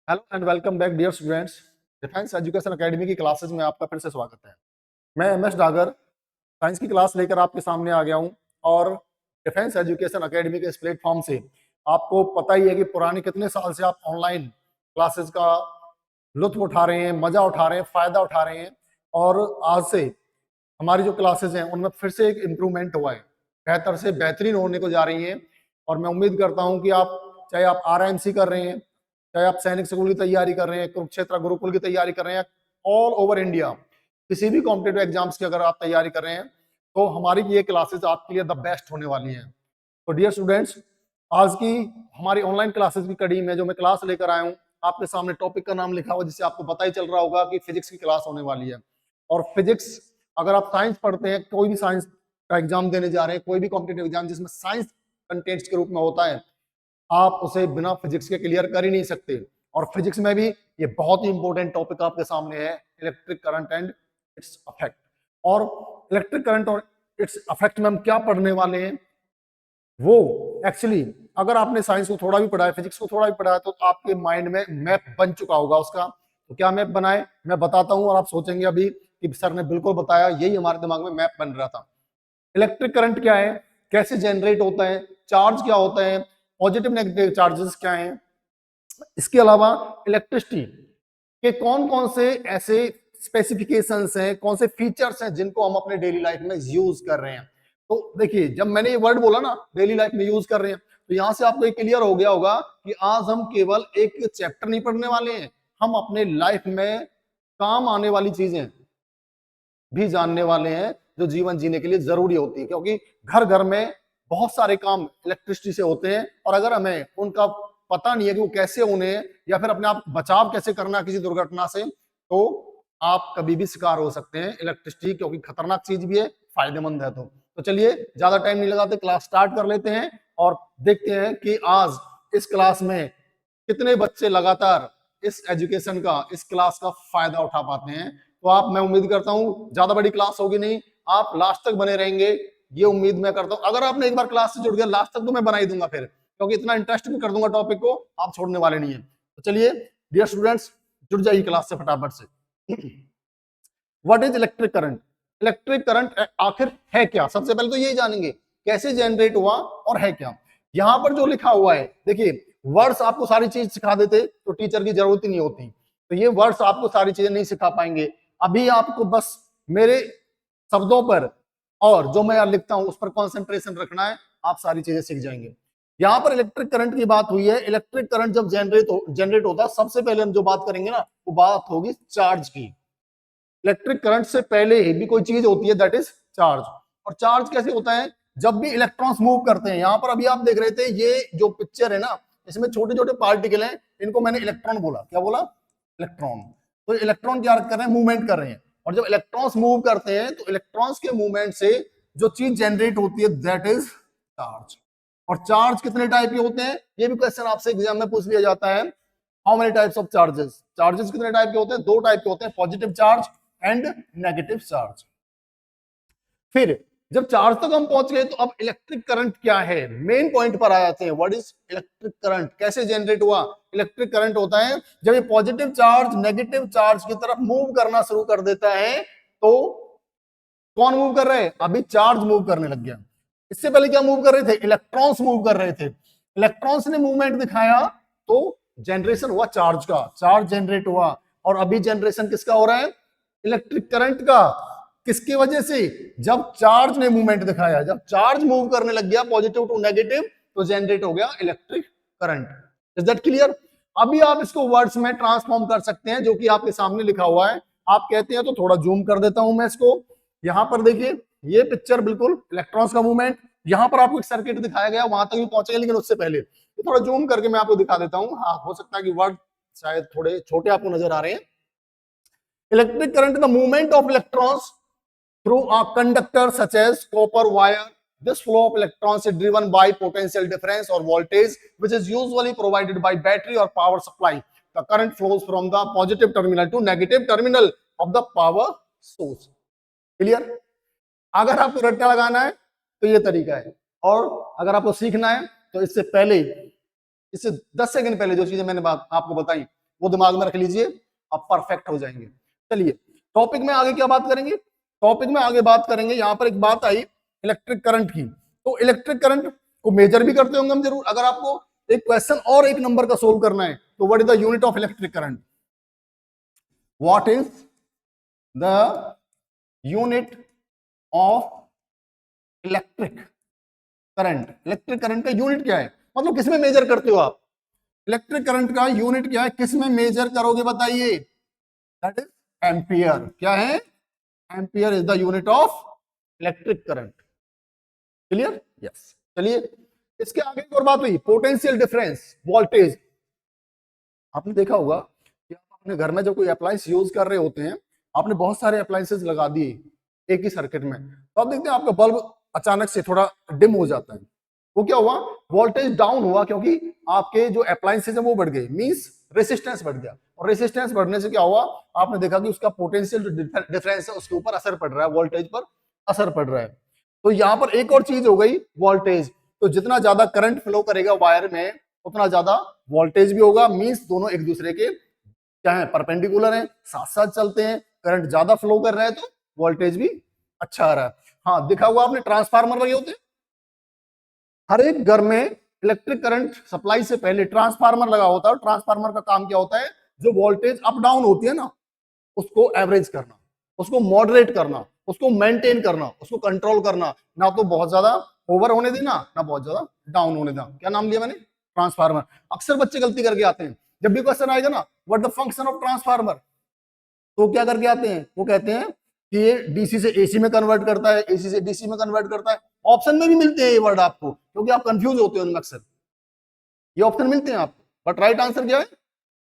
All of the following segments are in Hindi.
Hello and welcome back dear students. Defence education academy की क्लासेस में आपका फिर से स्वागत है। मैं एम एस डागर साइंस की क्लास लेकर आपके सामने आ गया हूं और डिफेंस एजुकेशन एकेडमी के इस प्लेटफॉर्म से आपको पता ही है कि पुराने कितने साल से आप ऑनलाइन क्लासेस का लुत्फ उठा रहे हैं, मजा उठा रहे हैं, फायदा उठा रहे हैं। और आज से हमारी जो क्लासेस हैं उनमें फिर से एक इम्प्रूवमेंट हुआ है, बेहतर से बेहतरीन होने को जा रही हैं। और मैं उम्मीद करता हूं कि आप चाहे आप RIMC कर रहे हैं, चाहे आप सैनिक स्कूल की तैयारी कर रहे हैं, कुरुक्षेत्र गुरुकुल की तैयारी कर रहे हैं, ऑल ओवर इंडिया किसी भी कॉम्पिटेटिव एग्जाम्स की अगर आप तैयारी कर रहे हैं तो हमारी ये क्लासेस आपके लिए द बेस्ट होने वाली हैं। तो डियर स्टूडेंट्स, आज की हमारी ऑनलाइन क्लासेस की कड़ी में जो मैं क्लास लेकर आया हूँ, आपके सामने टॉपिक का नाम लिखा हुआ जिससे आपको पता ही चल रहा होगा कि फिजिक्स की क्लास होने वाली है। और फिजिक्स, अगर आप साइंस पढ़ते हैं, कोई भी साइंस का एग्जाम देने जा रहे हैं, कोई भी कॉम्पिटेटिव एग्जाम जिसमें साइंस कंटेंट्स के रूप में होता है, आप उसे बिना फिजिक्स के क्लियर कर ही नहीं सकते। और फिजिक्स में भी ये बहुत ही इंपॉर्टेंट टॉपिक आपके सामने है, electric current and it's affect. और इलेक्ट्रिक करंट और इट्स अफेक्ट में हम क्या पढ़ने वाले हैं, वो एक्चुअली अगर आपने साइंस को थोड़ा भी पढ़ा है, फिजिक्स को थोड़ा भी पढ़ा है, तो आपके माइंड में मैप बन चुका होगा उसका। तो क्या मैप बनाए मैं बताता हूं और आप सोचेंगे अभी कि सर ने बिल्कुल बताया, यही हमारे दिमाग में मैप बन रहा था। इलेक्ट्रिक करंट क्या है, कैसे जनरेट होता है, चार्ज क्या होता है, पॉजिटिव नेगेटिव चार्जेस क्या हैं, इसके अलावा इलेक्ट्रिसिटी के कौन कौन से ऐसे स्पेसिफिकेशंस हैं, कौन से फीचर्स हैं जिनको हम अपने डेली लाइफ में यूज कर रहे हैं। तो देखिए, जब मैंने ये वर्ड बोला ना डेली लाइफ में यूज कर रहे हैं, तो यहां से आपको क्लियर हो गया होगा कि आज हम केवल एक चैप्टर नहीं पढ़ने वाले हैं, हम अपने लाइफ में काम आने वाली चीजें भी जानने वाले हैं जो जीवन जीने के लिए जरूरी होती है। क्योंकि घर घर में बहुत सारे काम इलेक्ट्रिसिटी से होते हैं और अगर हमें उनका पता नहीं है कि वो कैसे होने हैं या फिर अपने आप बचाव कैसे करना है किसी दुर्घटना से, तो आप कभी भी शिकार हो सकते हैं इलेक्ट्रिसिटी, क्योंकि खतरनाक चीज भी है, फायदेमंद है। तो चलिए ज्यादा टाइम नहीं लगाते, क्लास स्टार्ट कर लेते हैं और देखते हैं कि आज इस क्लास में कितने बच्चे लगातार इस एजुकेशन का, इस क्लास का फायदा उठा पाते हैं। तो आप, मैं उम्मीद करता हूं ज्यादा बड़ी क्लास होगी नहीं, आप लास्ट तक बने रहेंगे, ये उम्मीद मैं करता हूं। अगर आपने एक बार क्लास से जुड़ गया, लास्ट तक तो मैं बना ही दूंगा फिर, क्योंकि इतना इंटरेस्ट भी कर दूंगा टॉपिक को, आप छोड़ने वाले नहीं है। तो चलिए डियर स्टूडेंट्स, जुड़ जाइए क्लास से फटाफट से। What is electric current? Electric current आखिर है क्या, सबसे पहले तो यही जानेंगे, कैसे जनरेट हुआ और है क्या। यहां पर जो लिखा हुआ है, देखिए वर्ड्स आपको सारी चीज सिखा देते तो टीचर की जरूरत ही नहीं होती, तो ये वर्ड्स आपको सारी चीजें नहीं सिखा पाएंगे। अभी आपको बस मेरे शब्दों पर और जो मैं लिखता हूं उस पर कंसंट्रेशन रखना है, आप सारी चीजें सीख जाएंगे। यहां पर इलेक्ट्रिक करंट की बात हुई है। इलेक्ट्रिक करंट जब जनरेट होता है, सबसे पहले हम जो बात करेंगे ना, वो बात होगी चार्ज की। इलेक्ट्रिक करंट से पहले ही भी कोई चीज होती है, दैट इज चार्ज। और चार्ज कैसे होता है, जब भी इलेक्ट्रॉन्स मूव करते हैं। यहां पर अभी आप देख रहे थे, ये जो पिक्चर है ना, इसमें छोटे छोटे पार्टिकल हैं, इनको मैंने इलेक्ट्रॉन बोला। क्या बोला? इलेक्ट्रॉन। तो इलेक्ट्रॉन क्या कर रहे हैं, मूवमेंट कर रहे हैं। और जब इलेक्ट्रॉन्स मूव करते हैं तो इलेक्ट्रॉन्स के मूवमेंट से जो चीज जनरेट होती है, दैट इज चार्ज। और चार्ज कितने टाइप के होते हैं, ये भी क्वेश्चन आपसे एग्जाम में पूछ लिया जाता है। How many types of charges? Charges कितने टाइप के होते हैं? दो टाइप के होते हैं, positive charge and negative charge. फिर जब चार्ज तक हम पहुंच गए, तो अब इलेक्ट्रिक करंट क्या है, मेन पॉइंट पर आ जाते हैं। व्हाट इज इलेक्ट्रिक करंट, कैसे जनरेट हुआ? इलेक्ट्रिक करंट होता है जब ये पॉजिटिव चार्ज नेगेटिव चार्ज की तरफ मूव करना शुरू कर देता है। तो कौन मूव कर रहे हैं? अभी चार्ज मूव करने लग गया। इससे पहले क्या मूव कर रहे थे? इलेक्ट्रॉन्स मूव कर रहे थे। इलेक्ट्रॉन्स ने मूवमेंट दिखाया तो जनरेशन हुआ चार्ज का, चार्ज जनरेट हुआ। और अभी जनरेशन किसका हो रहा है? इलेक्ट्रिक करंट का। किसकी वजह से? जब चार्ज ने मूवमेंट दिखाया, जब चार्ज मूव करने लग गया पॉजिटिव टू नेगेटिव, तो जनरेट हो गया electric current. Is that clear? अभी आप इसको वर्ड्स में ट्रांसफॉर्म कर सकते हैं, जो कि आपके सामने लिखा हुआ है। आप कहते हैं तो थोड़ा जूम कर देता हूं मैं इसको। यहां पर देखिए, ये पिक्चर बिल्कुल इलेक्ट्रॉन्स का मूवमेंट, यहां पर आपको एक सर्किट दिखाया गया, वहां तक भी पहुंचेगा, लेकिन उससे पहले थोड़ा जूम करके मैं आपको दिखा देता हूं। हाँ, हो सकता है कि वर्ड शायद थोड़े छोटे आपको नजर आ रहे हैं। Electric current, the movement of electrons through a conductor such as copper wire. This flow of electrons is driven by potential difference or voltage, which is usually provided by battery or power supply. The current flows from the positive terminal to negative terminal of the power source. Clear? अगर आपको रट्टा लगाना है तो ये तरीका है, और अगर आपको सीखना है तो इससे पहले, इससे 10 सेकंड पहले जो चीजें मैंने बात आपको बताई, वो दिमाग में रख लीजिए, आप परफेक्ट हो जाएंगे। चलिए टॉपिक में आगे क्या बात करेंगे, टॉपिक में आगे बात करेंगे, यहां पर एक बात आई इलेक्ट्रिक करंट की। तो इलेक्ट्रिक करंट को मेजर भी करते होंगे हम जरूर। अगर आपको एक क्वेश्चन और एक नंबर का सोल्व करना है तो what is the unit of electric current, what is the unit of electric current, electric current का यूनिट क्या है, मतलब किसमें मेजर करते हो आप, इलेक्ट्रिक करंट का यूनिट क्या है, किसमें मेजर करोगे बताइए, दैट इज एम्पियर। क्या है, ampere is the unit of electric current. Clear, yes. चलिए इसके आगे एक और बात हुई, पोटेंशियल डिफरेंस वोल्टेज। आपने देखा होगा कि आप अपने घर में जब कोई अप्लायंस यूज कर रहे होते हैं, आपने बहुत सारे अप्लायंसेस लगा दिए एक ही सर्किट में, तो आप देखते हैं आपका बल्ब अचानक से थोड़ा डिम हो जाता है। वो क्या हुआ, वोल्टेज डाउन हुआ, क्योंकि आपके जो अप्लायंसेस है वो बढ़ गए, मींस रेसिस्टेंस बढ़ गया। और रेसिस्टेंस बढ़ने से क्या हुआ, आपने देखा कि उसका पोटेंशियल जो डिफरेंस है उसके ऊपर असर पड़ रहा है, वोल्टेज पर असर पड़ रहा है। तो यहाँ पर एक और चीज हो गई, वोल्टेज। तो जितना ज्यादा करंट फ्लो करेगा वायर में उतना ज्यादा वोल्टेज भी होगा, मींस दोनों एक दूसरे के क्या है, परपेंडिकुलर हैं, साथ साथ चलते हैं। करंट ज्यादा फ्लो कर रहा है तो वोल्टेज भी अच्छा आ रहा है। हाँ, देखा हुआ आपने ट्रांसफार्मर लगे होते हैं, हर एक घर में इलेक्ट्रिक करंट सप्लाई से पहले ट्रांसफार्मर लगा होता है। और ट्रांसफार्मर का काम क्या होता है, जो वोल्टेज अप डाउन होती है ना उसको एवरेज करना, उसको मॉडरेट करना, उसको मेंटेन करना, उसको कंट्रोल करना, ना तो बहुत ज्यादा ओवर होने देना ना बहुत ज्यादा डाउन होने देना। क्या नाम लिया मैंने, ट्रांसफार्मर। अक्सर बच्चे गलती करके आते हैं, जब भी क्वेश्चन आएगा ना what the function of transformer, तो क्या करके आते हैं, वो कहते हैं कि ये डीसी से एसी में कन्वर्ट करता है, एसी से डीसी में कन्वर्ट करता है। ऑप्शन में भी मिलते हैं ये वर्ड आपको, क्योंकि आप कंफ्यूज होते हो उनमें अक्सर, ये ऑप्शन मिलते हैं आपको। बट राइट आंसर क्या है,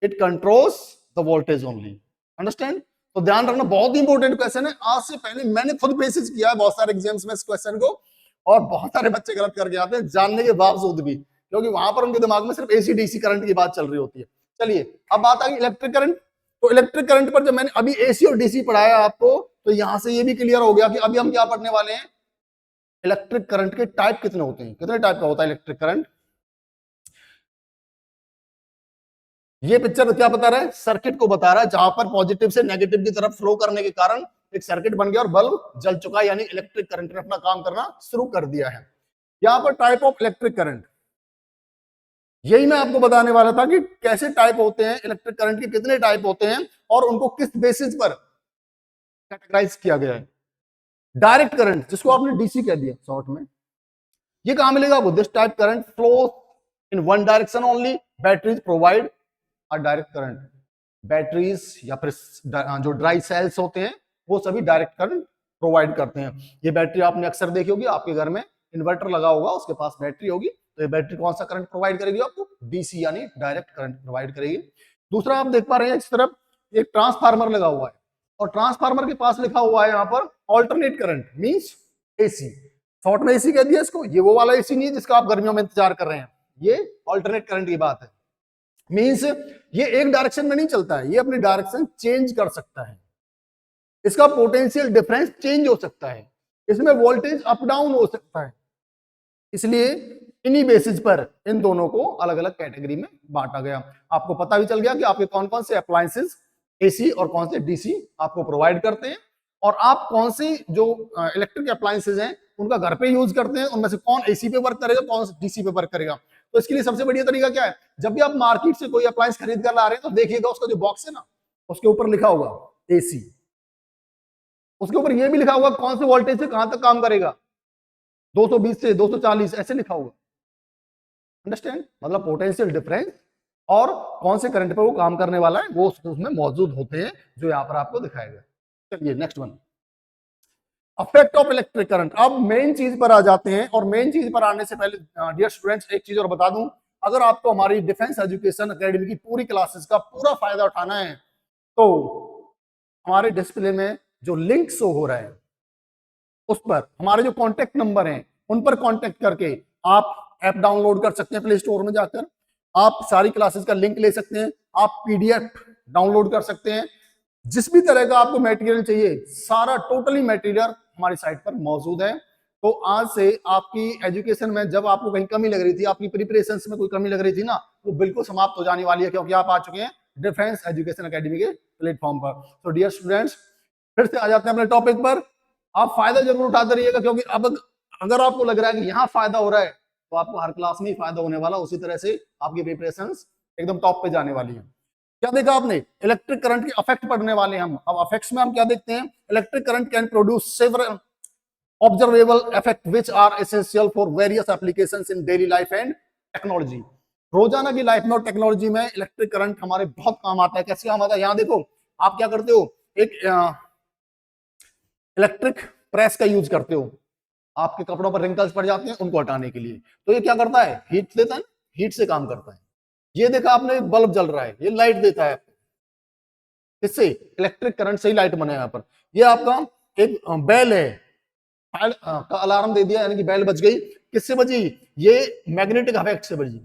it controls the voltage only. Understand, तो ध्यान रखना, बहुत इंपॉर्टेंट क्वेश्चन है। आज से पहले मैंने खुद बेसिस किया है बहुत सारे एग्जाम्स में इस क्वेश्चन को, और बहुत सारे बच्चे गलत करके आते हैं जानने के बावजूद भी, क्योंकि वहां पर उनके दिमाग में सिर्फ एसी डीसी करंट की बात चल रही होती है। चलिए अब बात आ गई इलेक्ट्रिक करंट। तो इलेक्ट्रिक करंट पर जब मैंने अभी एसी और डीसी पढ़ाया आपको, तो यहां से ये भी क्लियर हो गया कि अभी हम क्या पढ़ने वाले हैं, इलेक्ट्रिक करंट के टाइप कितने होते हैं, कितने टाइप का होता है इलेक्ट्रिक करंट। ये पिक्चर क्या बता रहा है, सर्किट को बता रहा है, जहां पर पॉजिटिव से नेगेटिव की तरफ फ्लो करने के कारण एक सर्किट बन गया और बल्ब जल चुका, यानी इलेक्ट्रिक करंट ने अपना काम करना शुरू कर दिया है। यहां पर टाइप ऑफ इलेक्ट्रिक करंट, यही मैं आपको बताने वाला था कि कैसे टाइप होते हैं इलेक्ट्रिक करंट के, कितने टाइप होते हैं और उनको किस बेसिस पर कैटेगराइज किया गया है। डायरेक्ट करंट, जिसको आपने डीसी कह दिया शॉर्ट में, ये कहां मिलेगा आपको, this type current flow in one direction only, batteries provide a direct current. Batteries या फिर जो ड्राई सेल्स होते हैं वो सभी डायरेक्ट करंट प्रोवाइड करते हैं। ये बैटरी आपने अक्सर देखी होगी, आपके घर में इन्वर्टर लगा होगा, उसके पास बैटरी होगी, तो ये बैटरी कौन सा करंट प्रोवाइड करेगी आपको, डीसी यानी डायरेक्ट करंट प्रोवाइड करेगी। दूसरा आप देख पा रहे हैं इस तरफ एक ट्रांसफार्मर लगा हुआ है, और ट्रांसफार्मर के पास लिखा हुआ है यहाँ पर alternate current, means AC. Short में एसी कह दिया इसको, ये वो वाला एसी नहीं है जिसका आप गर्मियों में इंतजार कर रहे हैं, ये ऑल्टरनेट करंट की बात है। मींस ये एक डायरेक्शन में नहीं चलता है, ये अपनी डायरेक्शन चेंज कर सकता है, इसका पोटेंशियल डिफरेंस चेंज हो सकता है, इसमें वोल्टेज अप डाउन हो सकता है। इसलिए इन्हीं बेसिस पर इन दोनों को अलग अलग कैटेगरी में बांटा गया। आपको पता भी चल गया कि आपके कौन कौन से अप्लायंसेस एसी और कौन से डीसी आपको प्रोवाइड करते हैं, और आप कौन सी जो इलेक्ट्रिक अप्लायंसेस हैं उनका घर पे यूज करते हैं, उनमें से कौन एसी पे वर्क करेगा, कौन डीसी पे वर्क करेगा। तो इसके लिए सबसे बढ़िया तरीका क्या है, जब भी आप मार्केट से कोई अप्लायंस खरीद कर ला रहे हैं तो देखिएगा उसका जो बॉक्स है ना, उसके ऊपर लिखा होगा एसी, उसके ऊपर यह भी लिखा होगा कौन से वोल्टेज से कहां तक काम करेगा, 220 से 240 ऐसे लिखा होगा। अंडरस्टैंड, मतलब पोटेंशियल डिफरेंस और कौन से करंट पे वो काम करने वाला है वो उसमें मौजूद होते हैं, जो यहाँ पर आपको दिखाया गया। चलिए next one, effect of electric current. अब मेन चीज पर आ जाते हैं, और मेन चीज पर आने से पहले डियर स्टूडेंट्स एक चीज और बता दूं, अगर आपको हमारी डिफेंस एजुकेशन एकेडमी की पूरी क्लासेस का पूरा फायदा उठाना है तो हमारे डिस्प्ले में जो लिंक शो हो रहा है उस पर हमारे जो कॉन्टेक्ट नंबर हैं उन पर कॉन्टेक्ट करके आप ऐप डाउनलोड कर सकते हैं, प्ले स्टोर में जाकर आप सारी क्लासेस का लिंक ले सकते हैं, आप पीडीएफ डाउनलोड कर सकते हैं, जिस भी तरह का आपको मटेरियल चाहिए सारा टोटली मटेरियल हमारी साइट पर मौजूद है। तो आज से आपकी एजुकेशन में जब आपको कहीं कमी लग रही थी, आपकी प्रिपरेशन में कोई कमी लग रही थी ना, वो बिल्कुल समाप्त हो जाने वाली है, क्योंकि आप आ चुके हैं डिफेंस एजुकेशन एकेडमी के प्लेटफॉर्म पर। तो डियर स्टूडेंट्स, फिर से आ जाते हैं अपने टॉपिक पर। आप फायदा जरूर उठाते रहिएगा, क्योंकि अब अगर आपको लग रहा है कि यहाँ फायदा हो रहा है तो आपको हर क्लास में ही फायदा होने वाला, उसी तरह से आपकी प्रिपरेशंस एकदम टॉप पे जाने वाली है। क्या देखा आपने? इलेक्ट्रिक करंट के अफेक्ट पढ़ने वाले हैं हम। अब अफेक्ट्स में हम क्या देखते हैं? Electric current can produce several observable effect which are essential for various applications in daily life and technology। रोजाना की लाइफ में और टेक्नोलॉजी में इलेक्ट्रिक करंट हमारे बहुत काम आता है। कैसे काम आता है? यहाँ देखो, आप क्या करते हो, एक इलेक्ट्रिक प्रेस का यूज करते हो, आपके कपड़ों पर रिंकल्स पड़ जाते हैं, उनको हटाने के लिए। तो ये क्या करता है? हीट देता है, हीट से काम करता है। ये देखा आपने, एक बल्ब जल रहा है, ये लाइट देता है। इससे इलेक्ट्रिक करंट से ही लाइट बने यहाँ पर। ये आपका एक बेल है, का अलार्म दे दिया, यानी कि बेल बज गई। किससे बजी? ये मैग्नेटिक इफेक्ट से बजी।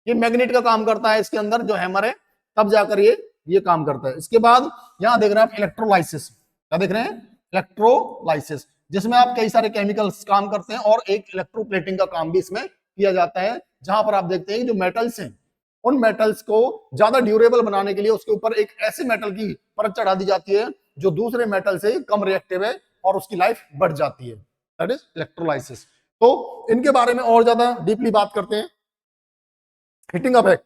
ये मैग्नेट का काम करता है इसके अंदर, जो हैमर है, तब जाकर ये काम करता है। इसके बाद यहां देख रहे हैं आप इलेक्ट्रोलाइसिस। क्या देख रहे हैं? इलेक्ट्रोलाइसिस, जिसमें आप कई सारे केमिकल्स काम करते हैं और एक इलेक्ट्रोप्लेटिंग का काम भी इसमें किया जाता है, जहां पर आप देखते हैं जो मेटल्स हैं, उन मेटल्स को ज्यादा ड्यूरेबल बनाने के लिए उसके ऊपर एक ऐसे मेटल की परत चढ़ा दी जाती है जो दूसरे मेटल से कम रिएक्टिव है और उसकी लाइफ बढ़ जाती है। That is electrolysis. तो इनके बारे में और ज्यादा डीपली बात करते हैं। Heating affect.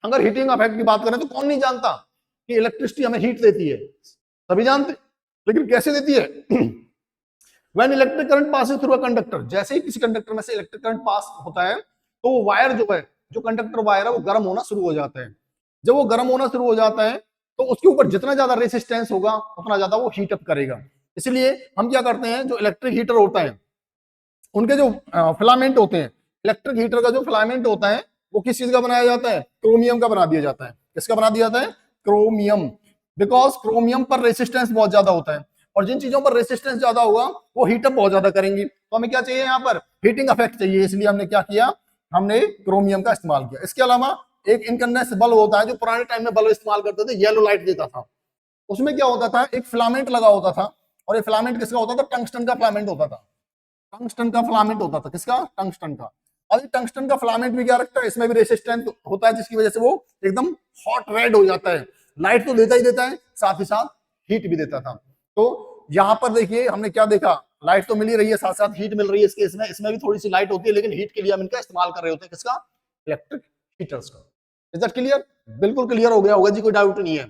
अगर हीटिंग अफेक्ट की बात करें तो कौन नहीं जानता कि इलेक्ट्रिसिटी हमें हीट देती है? सभी जानते, लेकिन कैसे देती है? When electric current passing through a conductor, जैसे ही किसी कंडक्टर में से इलेक्ट्रिक करंट पास होता है तो वो वायर जो है, जो कंडक्टर वायर है, वो गर्म होना शुरू हो जाता है। जब वो गर्म होना शुरू हो जाता है तो उसके ऊपर जितना ज्यादा रेसिस्टेंस होगा उतना ज्यादा वो हीट अप करेगा। इसलिए हम क्या करते हैं, जो इलेक्ट्रिक हीटर होता है, उनके जो फिलामेंट होते हैं, इलेक्ट्रिक हीटर का जो फिलामेंट होता है वो किस चीज का बनाया जाता है? क्रोमियम का बना दिया जाता है। किसका बना दिया जाता है? क्रोमियम। बिकॉज क्रोमियम पर रेसिस्टेंस बहुत ज्यादा होता है, और जिन चीजों पर रेसिस्टेंस ज्यादा होगा वो हीटअप बहुत ज्यादा करेंगी। तो हमें क्या चाहिए? यहाँ पर हीटिंग इफेक्ट चाहिए, इसलिए हमने क्या किया? हमने क्रोमियम का इस्तेमाल किया। इसके अलावा एक इनकंडेंस बल्ब होता है, जो पुराने टाइम में बल्ब इस्तेमाल करते थे, येलो लाइट देता था। उसमें क्या होता था? एक फिलामेंट लगा होता था, और ये फिलामेंट किसका होता था? टंगस्टन का फिलामेंट होता था। टंगस्टन का फिलामेंट होता था। किसका? टंगस्टन का। और ये टंगस्टन का फिलामेंट भी क्या रखता है? इसमें भी रेसिस्टेंट होता है, जिसकी वजह से वो एकदम हॉट रेड हो जाता है। लाइट तो देता ही देता है, साथ ही साथ हीट भी देता था। तो यहां पर देखिए हमने क्या देखा, लाइट तो मिल ही रही है, साथ साथ हीट मिल रही है। इसके इसमें भी थोड़ी सी लाइट होती है, लेकिन हीट के लिए हम इनका इस्तेमाल कर रहे होते हैं। किसका? इलेक्ट्रिक हीटर्स का। Is that clear? बिल्कुल क्लियर हो गया होगा जी, कोई डाउट नहीं है।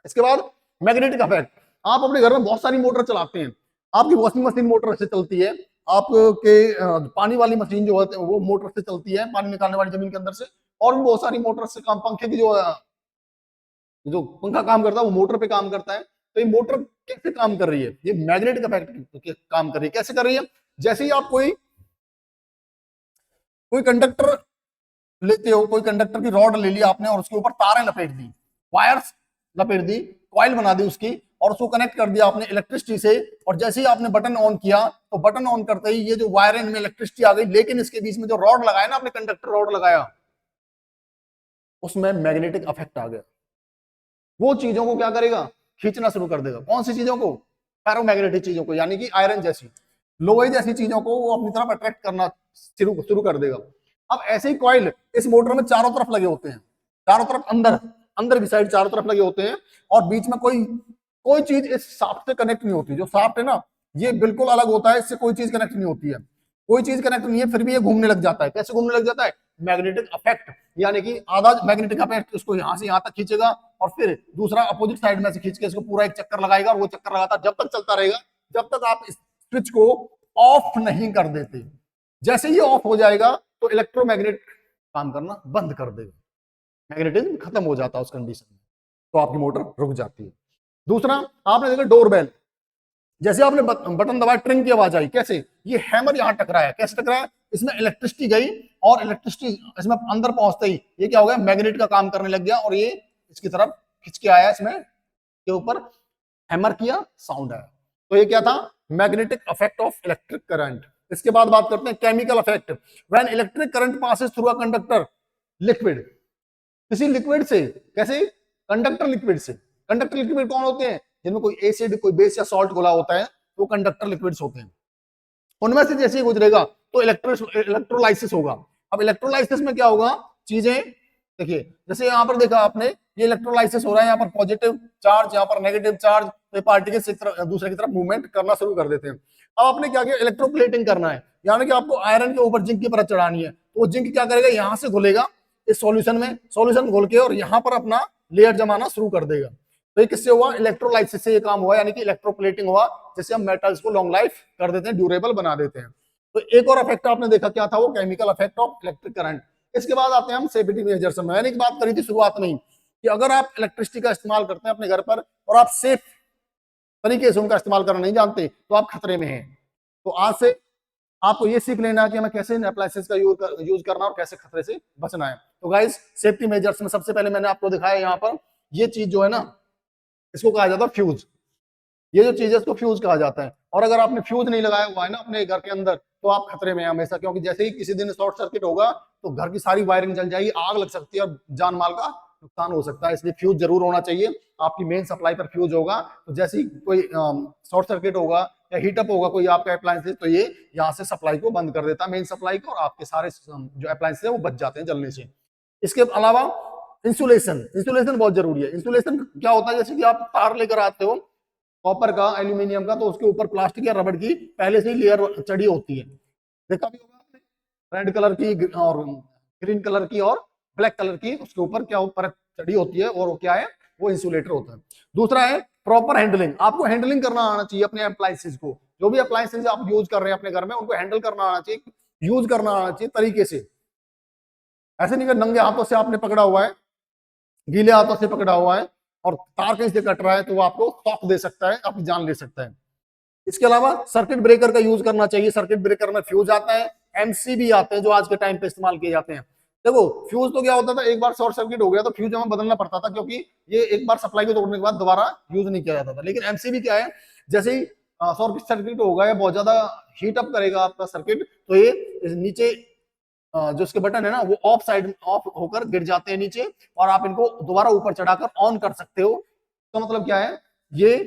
इसके बाद मैग्नेटिक इफेक्ट। आप अपने घर में बहुत सारी मोटर चलाते हैं, आपकी वॉशिंग मशीन मोटर से चलती है, आपके पानी वाली मशीन जो होती है वो मोटर से चलती है, पानी निकालने वाली जमीन के अंदर से, और भी बहुत सारी मोटर से काम, पंखे की जो पंखा काम करता है वो मोटर पे काम करता है। तो ये मोटर कैसे काम कर रही है? ये मैग्नेटिक इफेक्ट काम कर रही है। कैसे कर रही है? जैसे ही आप कोई कंडक्टर लेते हो, कोई कंडक्टर की रॉड ले लिया आपने और उसके ऊपर तारें लपेट दी, वायर्स लपेट दी, कॉइल बना दी उसकी, और उसको कनेक्ट कर दिया आपने इलेक्ट्रिसिटी से। और जैसे ही आपने बटन ऑन किया तो बटन ऑन करते ही ये जो वायर है इनमें इलेक्ट्रिसिटी आ गई, लेकिन इसके बीच में जो रॉड लगाया ना आपने, कंडक्टर रॉड लगाया, उसमें मैग्नेटिक इफेक्ट आ गया। वो चीजों को क्या करेगा? खींचना शुरू कर देगा। कौन सी चीजों को? पैरामैग्नेटिक चीजों को, यानी कि आयरन जैसी, लोहे जैसी चीजों को वो अपनी तरफ अट्रैक्ट करना शुरू कर देगा। अब ऐसे ही कॉइल इस मोटर में चारों तरफ लगे होते हैं, चारों तरफ, अंदर अंदर की साइड चारों तरफ लगे होते हैं, और बीच में कोई चीज इस शाफ्ट से कनेक्ट नहीं होती। जो शाफ्ट है ना, ये बिल्कुल अलग होता है, इससे कोई चीज कनेक्ट नहीं होती है, कोई चीज कनेक्ट नहीं है, फिर भी ये घूमने लग जाता है। कैसे घूमने लग जाता है? मैग्नेटिक इफेक्ट, यानी कि आधा मैग्नेटिक इफेक्ट उसको यहां से यहां तक खींचेगा, और फिर दूसरा अपोजिट साइड में से खींच के इसको पूरा एक चक्कर लगाएगा, और वो चक्कर लगाता जब तक चलता रहेगा जब तक आप इस स्विच को ऑफ नहीं कर देते। जैसे ही ऑफ हो जाएगा तो इलेक्ट्रोमैग्नेट काम करना बंद कर देगा, मैग्नेटिज्म खत्म हो जाता है उस कंडीशन में, तो आपकी मोटर रुक जाती है। दूसरा आपने देखा डोरबेल, जैसे आपने बटन दबाया ट्रिंग की आवाज आई। कैसे? ये हैमर यहां टकराया। कैसे टकराया? इसमें इलेक्ट्रिसिटी गई, और इलेक्ट्रिसिटी इसमें अंदर पहुंचते ही ये क्या हो गया? मैग्नेट का काम करने लग गया, और ये इसकी तरफ खिंच के आया, इसमें के ऊपर हैमर किया, साउंड आया। तो ये क्या था? Magnetic effect of electric current. इसके बाद बात करते हैं chemical effect. When electric current passes through a conductor liquid, किसी लिक्विड से। कैसे? कंडक्टर लिक्विड से। कंडक्टर लिक्विड कौन होते हैं? जिनमें कोई एसिड, कोई बेस या सॉल्ट घुला होता है, वो कंडक्टर लिक्विड्स होते हैं। उनमें से जैसे ही गुजरेगा तो इलेक्ट्रोलाइसिस होगा। अब इलेक्ट्रोलाइसिस में क्या होगा? चीजें देखिए जैसे यहाँ पर देखा आपने, ये इलेक्ट्रोलाइसिस हो रहा है, यहाँ पर पॉजिटिव चार्ज, यहाँ पर नेगेटिव चार्ज, तो पार्टिकल्स एक तरफ दूसरे की तरफ मूवमेंट करना शुरू कर देते हैं। अब आपने क्या किया, इलेक्ट्रोप्लेटिंग करना है, यानी कि आपको आयरन के ऊपर जिंक की परत चढ़ानी है। तो वो जिंक क्या करेगा, यहाँ से घुलेगा इस सॉल्यूशन में, सॉल्यूशन घोल के और यहाँ पर अपना लेयर जमाना शुरू कर देगा। तो ये किससे हुआ, इलेक्ट्रोलाइसिस से ये काम हुआ, यानी कि इलेक्ट्रोप्लेटिंग हुआ, जिससे हम मेटल्स को लॉन्ग लाइफ कर देते हैं, ड्यूरेबल बना देते हैं। तो एक और इफेक्ट आपने देखा क्या था, वो chemical effect of electric current. इसके बाद आते हैं हम सेफ्टी मेजर्स में। मैंने एक बात करी थी शुरुआत में कि अगर आप इलेक्ट्रिसिटी का इस्तेमाल करते हैं अपने घर पर और आप सेफ तरीके से उनका इस्तेमाल करना नहीं जानते, तो आप खतरे में हैं। तो आज से आपको ये सीख लेना है कि हमें कैसे इन अप्लायंसेस का यूज करना और कैसे खतरे से बचना है। तो गाइस, सेफ्टी मेजर्स में सबसे पहले मैंने आपको दिखाया यहाँ पर, ये चीज जो है ना, इसको कहा जाता है फ्यूज। ये जो चीज है इसको फ्यूज कहा जाता है। और अगर आपने फ्यूज नहीं लगाया हुआ है ना अपने घर के अंदर, तो आप खतरे में हैं हमेशा, क्योंकि जैसे ही किसी दिन शॉर्ट सर्किट होगा तो घर की सारी वायरिंग जल जाएगी, आग लग सकती है और जान माल का नुकसान हो सकता है। इसलिए फ्यूज जरूर होना चाहिए। आपकी मेन सप्लाई पर फ्यूज होगा, तो जैसे ही कोई शॉर्ट सर्किट होगा या हीटअप होगा कोई आपका अप्लायंस, तो ये यहाँ से सप्लाई को बंद कर देता है, मेन सप्लाई को, और आपके सारे जो अप्लायंस है वो बच जाते हैं जलने से। इसके अलावा इंसुलेशन, इंसुलेशन बहुत जरूरी है। इंसुलेशन क्या होता है, जैसे कि आप तार लेकर आते हो कॉपर का, एल्यूमिनियम का, तो उसके ऊपर प्लास्टिक या रबड़ की पहले से ही लेयर चढ़ी होती है। देखा भी होगा आपने, रेड कलर की और ग्रीन कलर की और ब्लैक कलर की, उसके ऊपर क्या परत चढ़ी होती है, और वो क्या है, वो इंसुलेटर होता है। दूसरा है प्रॉपर हैंडलिंग। आपको हैंडलिंग करना आना चाहिए अपने अप्लायंसेस को। जो भी अप्लायंसेस आप यूज कर रहे हैं अपने घर में, उनको हैंडल करना आना चाहिए, यूज करना आना चाहिए तरीके से। ऐसे नहीं कि नंगे हाथों से आपने पकड़ा हुआ है, गीले हाथों से पकड़ा हुआ है और तार कहीं से कट रहा है, तो वो आपको शॉक दे सकता है, आपकी जान ले सकता है। इसके अलावा सर्किट ब्रेकर का यूज करना चाहिए। सर्किट ब्रेकर में फ्यूज आता है, एमसीबी आते हैं जो आज के टाइम पे इस्तेमाल किए जाते हैं। देखो फ्यूज तो क्या होता था, एक बार शॉर्ट सर्किट हो गया तो फ्यूज हमें बदलना पड़ता था, क्योंकि ये एक बार सप्लाई को तोड़ने के बाद दोबारा यूज नहीं किया जाता था। लेकिन एमसीबी क्या है, जैसे ही शॉर्ट सर्किट होगा या बहुत ज्यादा हीट अप करेगा आपका सर्किट, तो ये नीचे जो इसके बटन है ना, वो ऑफ साइड ऑफ होकर गिर जाते हैं नीचे, और आप इनको दोबारा ऊपर चढ़ाकर ऑन कर सकते हो। तो मतलब क्या है, ये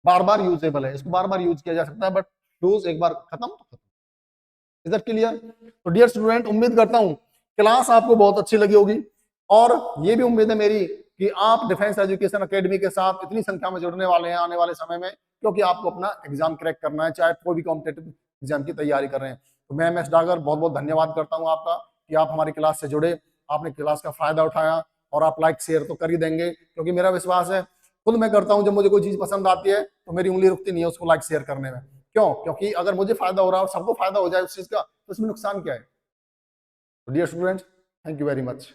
बार बार यूजेबल है, इसको बार बार यूज किया जा सकता है, बट फ्यूज एक बार खत्म तो खत्म। इधर क्लियर? तो डियर स्टूडेंट, उम्मीद करता हूं क्लास आपको बहुत अच्छी लगी होगी, और ये भी उम्मीद है मेरी कि आप डिफेंस एजुकेशन एकेडमी के साथ इतनी संख्या में जुड़ने वाले हैं आने वाले समय में, क्योंकि आपको अपना एग्जाम क्रैक करना है, चाहे कोई भी कॉम्पिटेटिव एग्जाम की तैयारी कर रहे हैं। तो मैं एमएस डागर बहुत बहुत धन्यवाद करता हूं आपका कि आप हमारी क्लास से जुड़े, आपने क्लास का फायदा उठाया, और आप लाइक शेयर तो कर ही देंगे, क्योंकि मेरा विश्वास है, खुद मैं करता हूं, जब मुझे कोई चीज पसंद आती है तो मेरी उंगली रुकती नहीं है उसको लाइक शेयर करने में। क्यों? क्योंकि अगर मुझे फायदा हो रहा है और सबको फायदा हो जाए उस चीज का, तो इसमें नुकसान क्या है? Dear students, thank you very much.